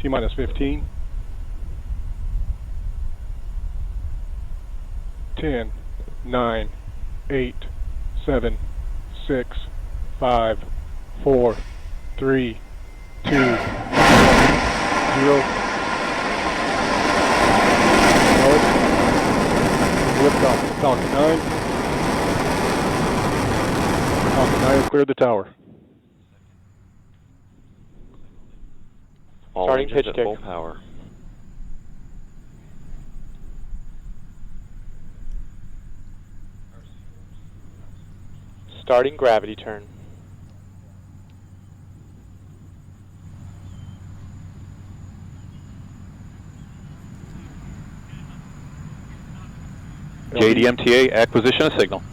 T-minus 15. 10, 9, 8, 7, 6, 5, 4, 3, 2, 1, 0. Liftoff. Falcon 9. Falcon 9 has cleared the tower. All Starting engines pitch at deck. full power. Starting gravity turn. JDMTA acquisition of signal.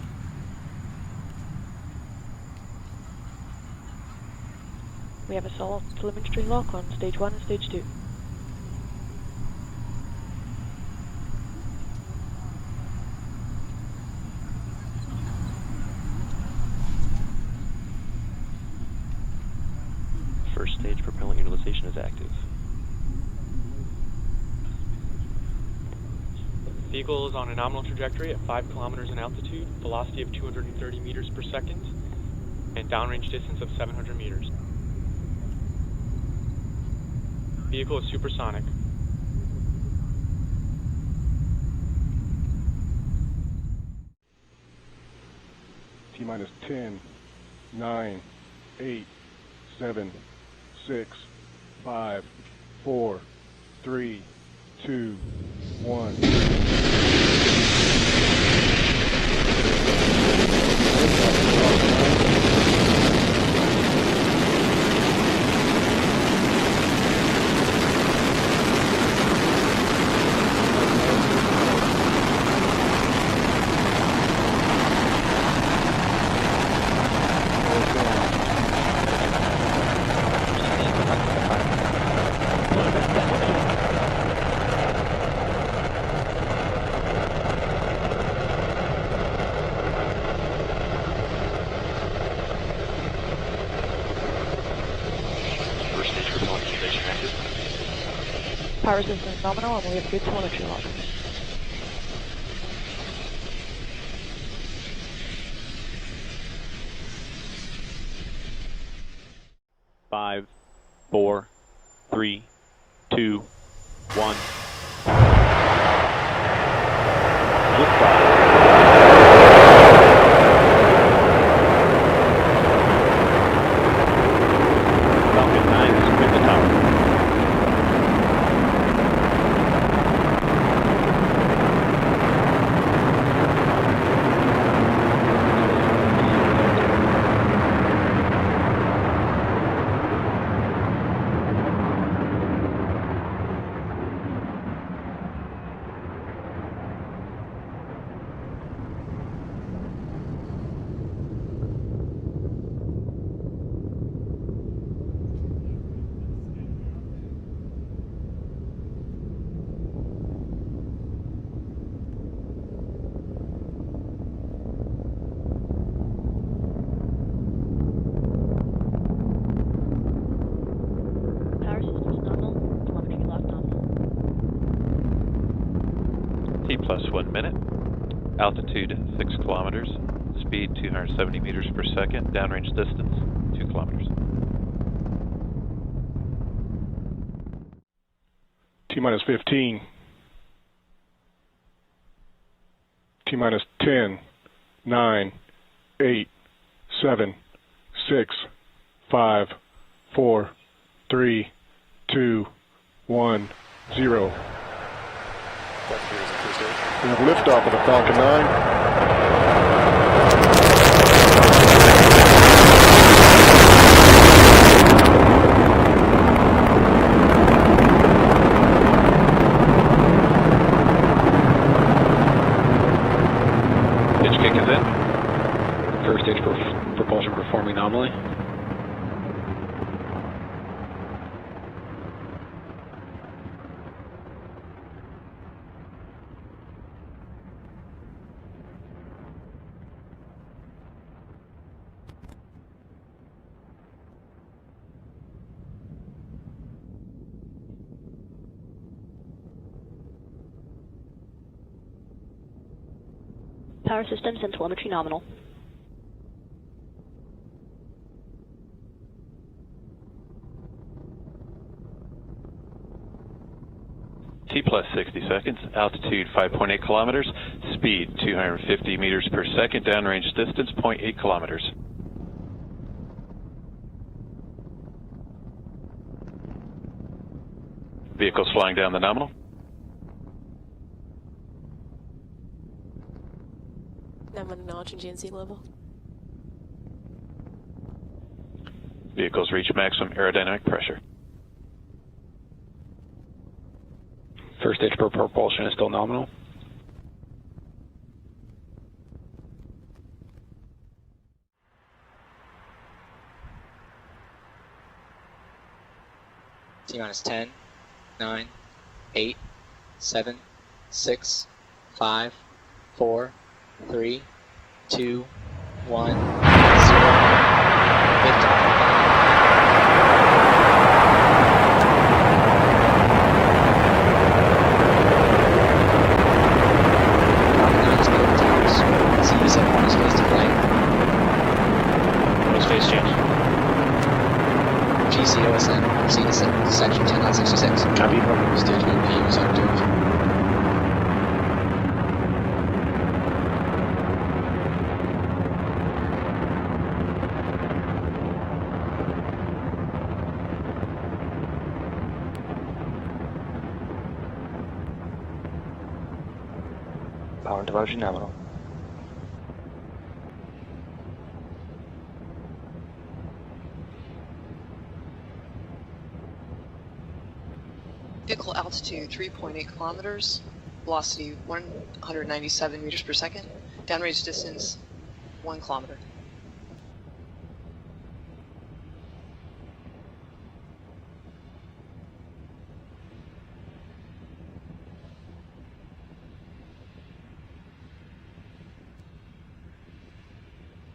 We have a solid telemetry lock on stage 1 and stage 2. First stage propellant utilization is active. Vehicle is on a nominal trajectory at 5 kilometers in altitude, velocity of 230 meters per second, and downrange distance of 700 meters. Vehicle is supersonic. T-minus 10, 9, 8, 7, 6, 5, 4, 3, 2, 1. First stage propellant utilization active. Power system is nominal and we have good telemetry lock. Five, 4, 3, 2, 1. Liftoff. Falcon 9 has cleared the tower. Power system is nominal, telemetry lock nominal. T plus 1 minute. Altitude 6 kilometers. Speed 270 meters per second. Downrange distance 2 kilometers. T-minus 15. T-minus 10, 9, 8, 7, 6, 5, 4, 3, 2, 1, 0. We have liftoff of the Falcon 9. Pitch kick is in. First stage propulsion performing nominally. power systems and telemetry nominal. T plus 60 seconds, altitude 5.8 kilometers, speed 250 meters per second, downrange distance 0.8 kilometers. Vehicles flying down the nominal. I'm acknowledging GNC level. Vehicles reach maximum aerodynamic pressure. First stage for propulsion is still nominal. T minus 10, 9, 8, 7, 6, 5, 4, 3, 2, 1, 0. Liftoff. Space change. GCOSN, proceed to section 10.66. Copy. Stage 1P was active. Power interruption nominal. Vehicle altitude 3.8 kilometers, velocity 197 meters per second, downrange distance 1 kilometer.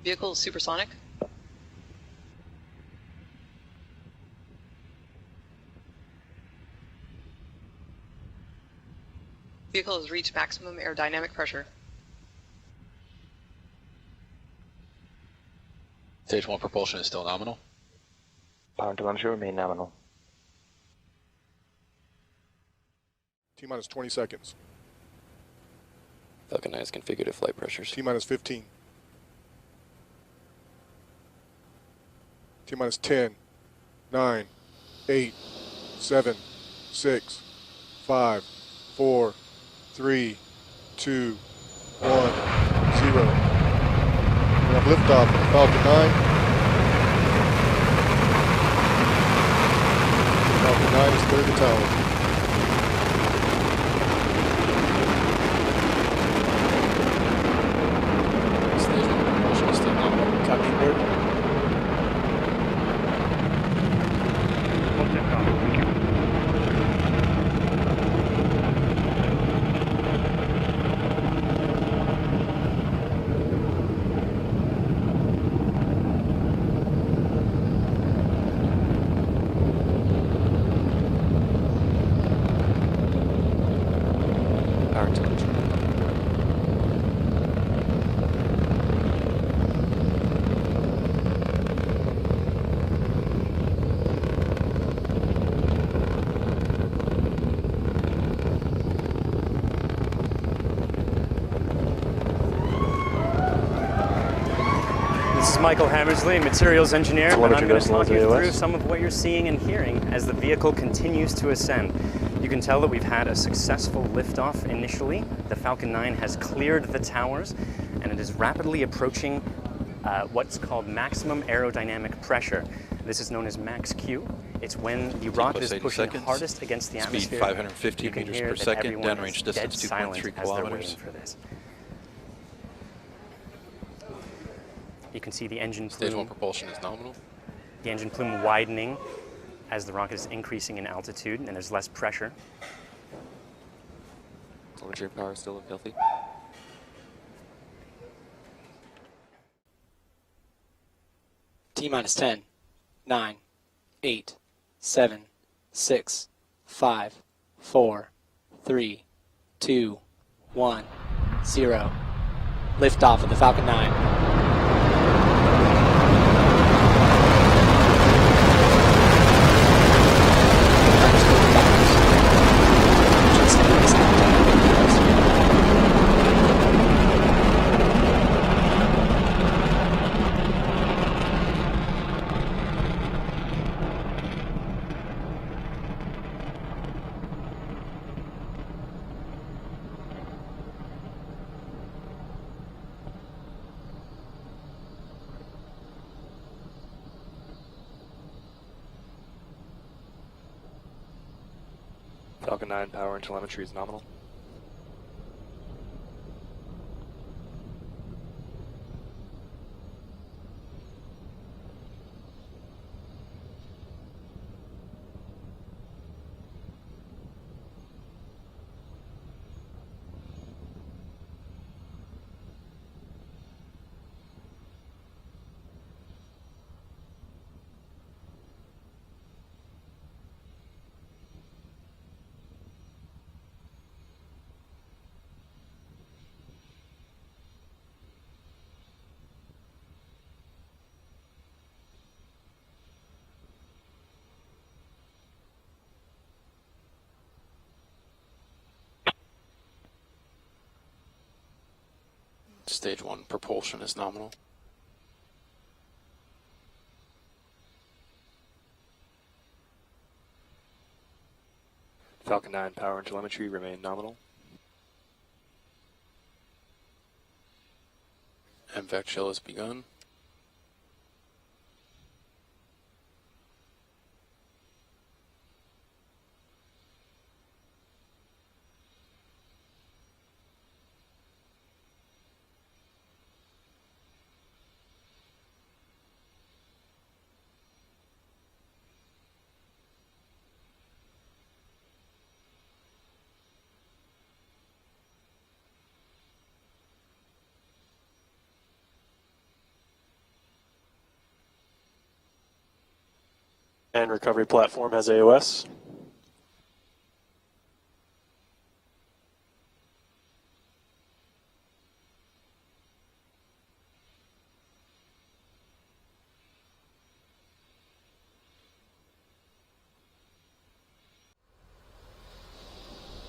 Vehicle supersonic. Vehicle has reached maximum aerodynamic pressure. Stage 1 propulsion is still nominal. Power and telemetry remain nominal. T minus 20 seconds. Falcon 9 is configured to flight pressures. T minus 15. T minus 10, 9, 8, 7, 6, 5, 4, 3, 2, 1, 0. We have liftoff of the Falcon 9. Falcon 9 is cleared the tower. Stage 1 propulsion is still nominal. Copy, Bert. Power temperature. This is Michael Hammersley, materials engineer, and I'm Telemetry going to decimal talk you through AOS. some of what you're seeing and hearing as the vehicle continues to ascend. You can tell that we've had a successful liftoff initially. The Falcon 9 has cleared the towers, and it is rapidly approaching what's called maximum aerodynamic pressure. This is known as max Q. It's when the rocket is 80 pushing seconds. hardest against the Speed atmosphere. 550 You can meters hear per that second, everyone downrange is distance dead silent 2.3 as they're kilometers. waiting for this. You can see the engine Stage 1 plume, propulsion is nominal. the engine plume widening as the rocket is increasing in altitude and there's less pressure. Telemetry power is still healthy. T minus 10, 9, 8, 7, 6, 5, 4, 3, 2, 1, 0. Liftoff of the Falcon 9. Falcon 9 power and telemetry is nominal. Stage 1 propulsion is nominal. Falcon 9 power and telemetry remain nominal. MVAC chill has begun. And recovery platform has AOS.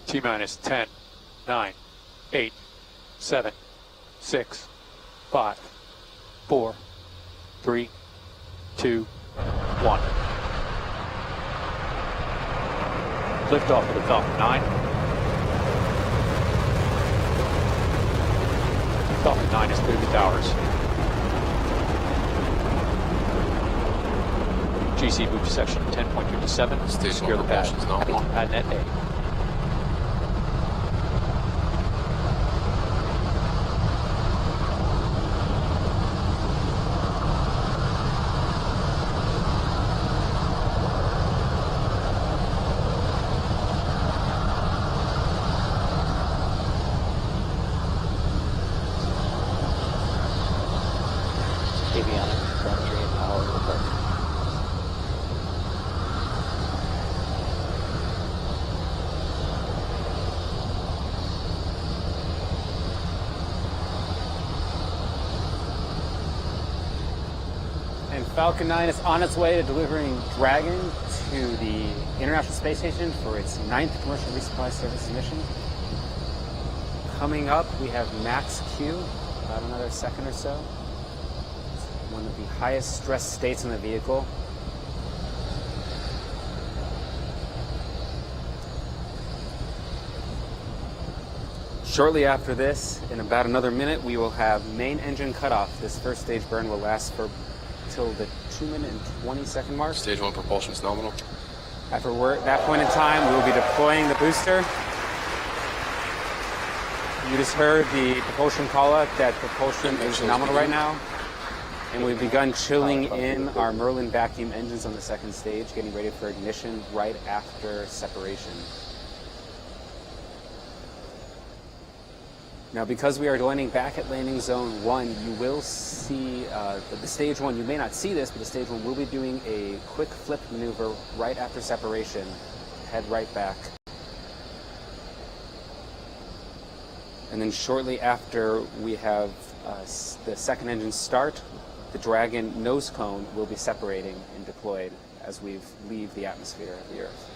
T-minus 10, 9, 8, 7, 6, 5, 4, 3, 2, 1. Liftoff of the Falcon 9. Falcon 9 is cleared the towers. GC move to section 10.57. Stage Secure 1 the pad. propulsion is nominal. Pad net A. Avionics, telemetry, and power report. And Falcon 9 is on its way to delivering Dragon to the International Space Station for its 9th commercial resupply services mission. Coming up, we have max Q, about another second or so. It's one of the highest stress states in the vehicle. Shortly after this, in about another minute, we will have main engine cutoff. This first stage burn will last for till the 2-minute and 20-second mark. Stage 1 propulsion is nominal. After that point in time, we will be deploying the booster. You just heard the propulsion call out that propulsion is nominal right now. And we've begun chilling in our Merlin vacuum engines on the second stage, getting ready for ignition right after separation. Now, because we are landing back at landing zone 1, you will see the stage 1, you may not see this, but the stage 1 will be doing a quick flip maneuver right after separation. Head right back. And then shortly after we have the second engine start, the Dragon nose cone will be separating and deployed as we leave the atmosphere of the Earth.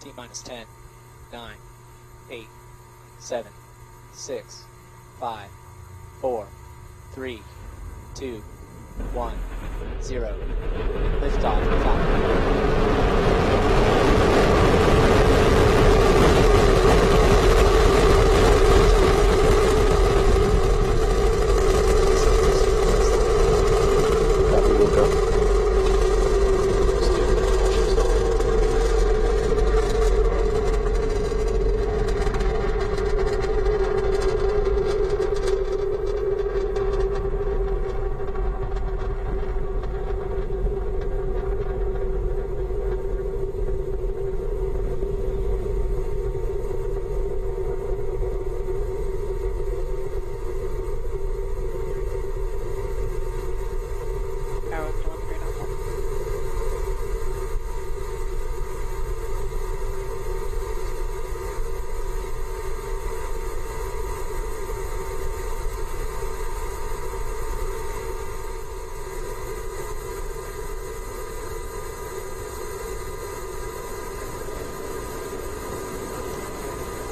T-minus 10, 9, 8, 7, 6, 5, 4, 3, 2, 1, 0. Liftoff of Falcon. Copy, we'll go.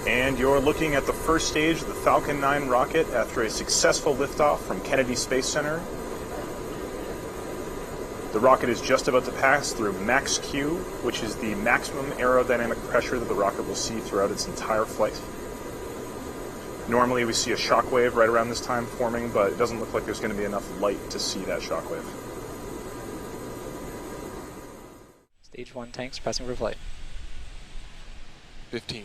And you're looking at the first stage of the Falcon 9 rocket after a successful liftoff from Kennedy Space Center. The rocket is just about to pass through max Q, which is the maximum aerodynamic pressure that the rocket will see throughout its entire flight. Normally we see a shockwave right around this time forming, but it doesn't look like there's going to be enough light to see that shockwave. Stage 1 tanks pressing for flight. 15.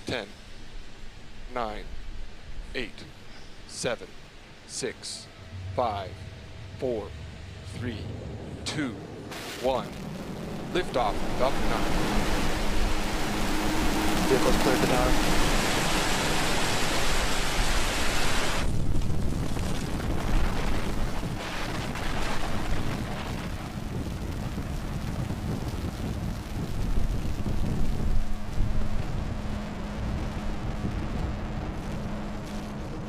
10, 9, 8, 7, 6, 5, 4, 3, 2, 1. Liftoff, Falcon 9. Vehicles cleared the tower.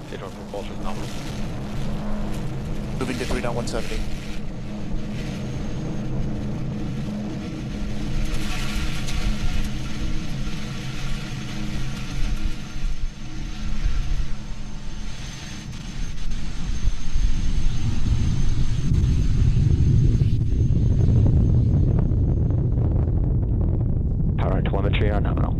Stage 1 propulsion nominal. Moving to 3.170. Power and telemetry are nominal.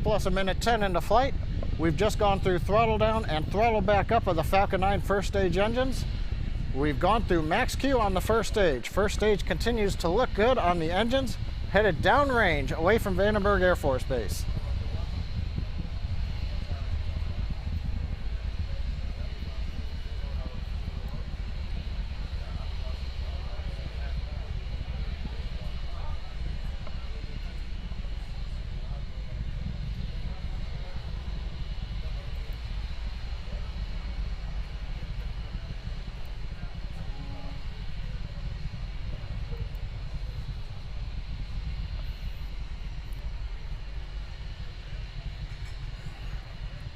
Plus a minute 10 into flight. We've just gone through throttle down and throttle back up of the Falcon 9 first stage engines. We've gone through max Q on the first stage. First stage continues to look good on the engines, headed downrange away from Vandenberg Air Force Base.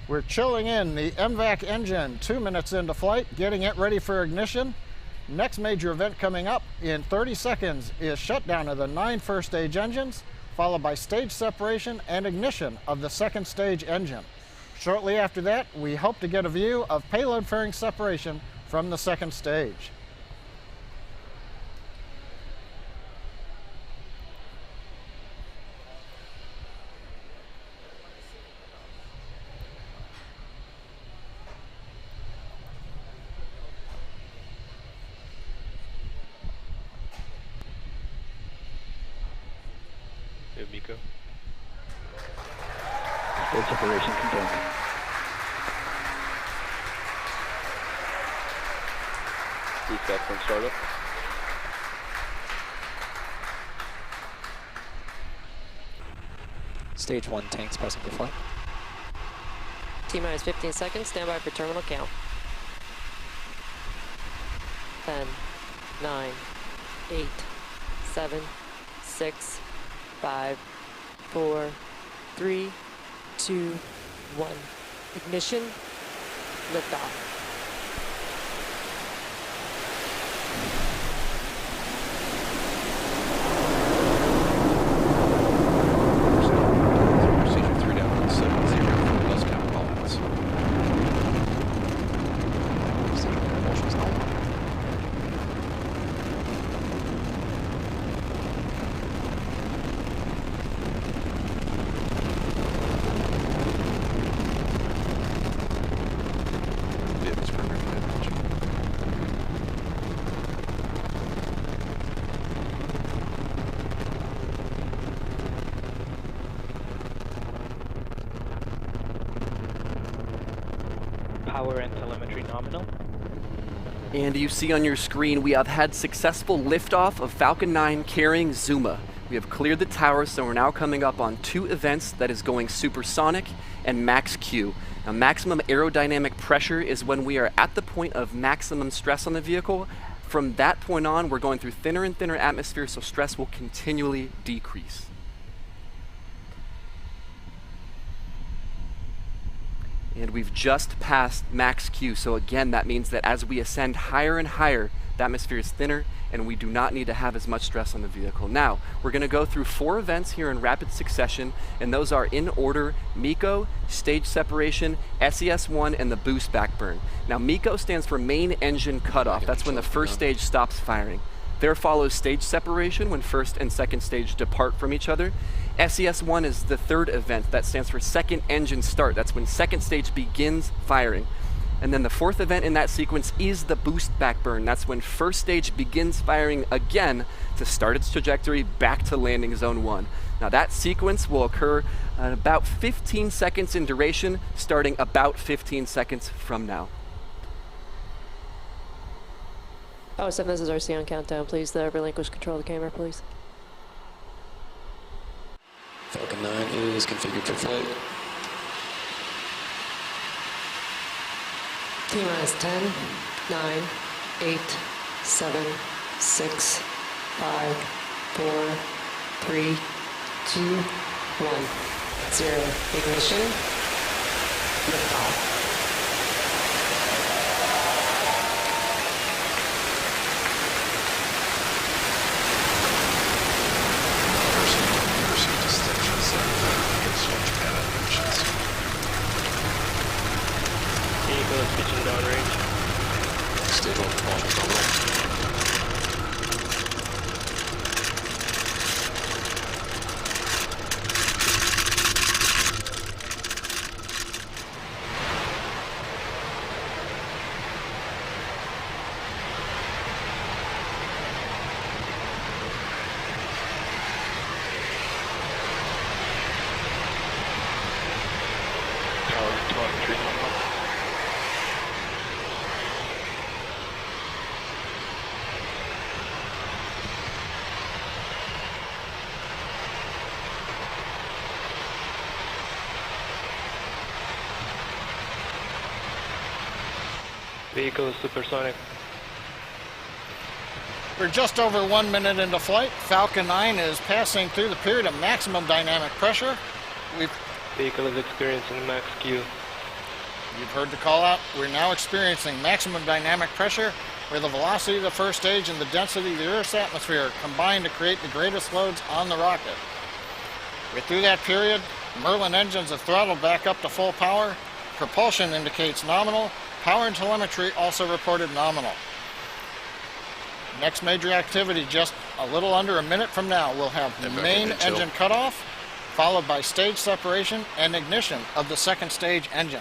We're chilling in the MVAC engine 2 minutes into flight, getting it ready for ignition. Next major event coming up in 30 seconds is shutdown of the 9 first stage engines, followed by stage separation and ignition of the second stage engine. Shortly after that, we hope to get a view of payload fairing separation from the second stage. Miko. Full separation confirmed. Defect from startup. Stage 1 tanks pressing for flight. T-minus 15 seconds, stand by for terminal count. 10, 9, 8, 7, 6, 5, 4, 3, 2, 1. Ignition, liftoff. Procedure 3-170 for bus count elements. Propulsion's normal. Yeah, it's perfect. Power and telemetry nominal. And you see on your screen, we have had successful liftoff of Falcon 9 carrying Zuma. We have cleared the tower, so we're now coming up on 2 events that is going supersonic and max Q. Now, maximum aerodynamic pressure is when we are at the point of maximum stress on the vehicle. From that point on, we're going through thinner and thinner atmosphere, so stress will continually decrease. And we've just passed max Q, so again, that means that as we ascend higher and higher, the atmosphere is thinner and we do not need to have as much stress on the vehicle. Now, we're going to go through 4 events here in rapid succession, and those are in order: MECO, stage separation, SES-1, and the boost backburn. Now, MECO stands for main engine cutoff. That's when the first stage stops firing. There follows stage separation, when first and second stage depart from each other. SES-1 is the 3rd event. That stands for second engine start. That's when second stage begins firing. And then the 4th event in that sequence is the boost backburn. That's when first stage begins firing again to start its trajectory back to landing zone 1. Now, that sequence will occur at about 15 seconds in duration, starting about 15 seconds from now. Oh, 7, this is RC on countdown. Please relinquish control of the camera, please. Falcon 9 is configured for flight. T-minus 10, 9, 8, 7, 6, 5, 4, 3, 2, 1, 0. Ignition, liftoff. Vehicle is pitching downrange. Stage 1 propulsion terminal. Vehicle is supersonic. We're just over 1 minute into flight. Falcon 9 is passing through the period of maximum dynamic pressure. Vehicle is experiencing max Q. You've heard the call out. We're now experiencing maximum dynamic pressure, where the velocity of the first stage and the density of the Earth's atmosphere combine to create the greatest loads on the rocket. We're through that period. Merlin engines have throttled back up to full power. Propulsion indicates nominal. Power and telemetry also reported nominal. Next major activity, just a little under a minute from now, we'll have the main engine cutoff, followed by stage separation and ignition of the second stage engine.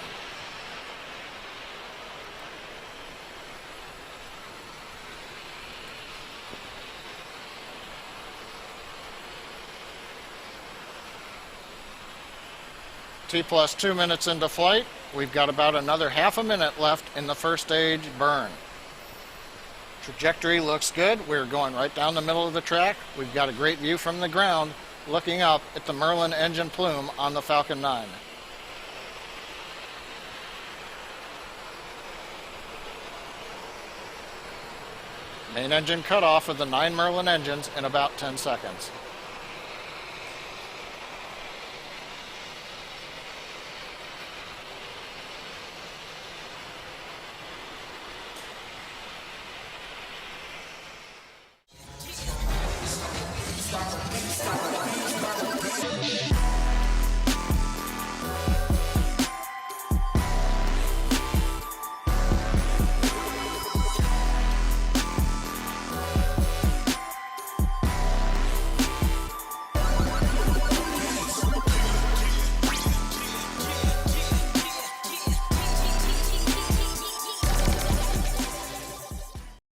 T plus 2 minutes into flight. We've got about another half a minute left in the first stage burn. Trajectory looks good. We're going right down the middle of the track. We've got a great view from the ground looking up at the Merlin engine plume on the Falcon 9. Main engine cutoff of the 9 Merlin engines in about 10 seconds.